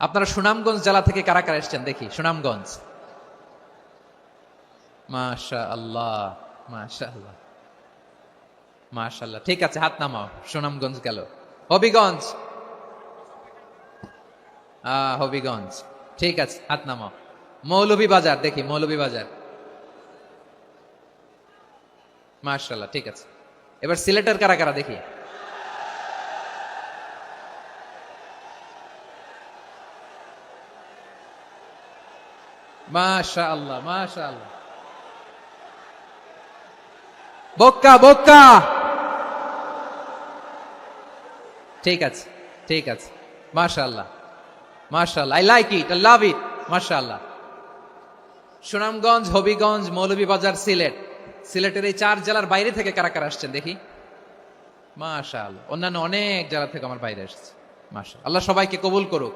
আপনারা সুনামগঞ্জ জেলা থেকে কারা কারা এসছেন দেখি। সুনামগঞ্জ, মাশা আল্লাহ, মাশা আল্লাহ, মাশা আল্লাহ। ঠিক আছে, হাত নামাও। সুনামগঞ্জ গেল। হবিগঞ্জ, হবিগঞ্জ, ঠিক আছে, হাত নামাও। মৌলভীবাজার দেখি, মৌলভীবাজার, মাশাআল্লাহ, ঠিক আছে। এবার সিলেটের কারা কারা দেখি। মাশা আল্লাহ, মাশা আল্লাহ। বক্কা, বক্কা, ঠিক আছে, ঠিক আছে, মাশা আল্লাহ, মাশা আল্লাহ, I like it, I love it, মাশা আল্লাহ। সুনামগঞ্জ, হবিগঞ্জ, মৌলভীবাজার, সিলেট। সিলেটের এই 4 জেলার বাইরে থেকে কারা কারা আসছেন দেখি। মাশা আল্লাহ। অন্যান্য অনেক জেলা থেকে আমার বাইরে এসেছে। মাশা আল্লাহ, সবাইকে কবুল করুক।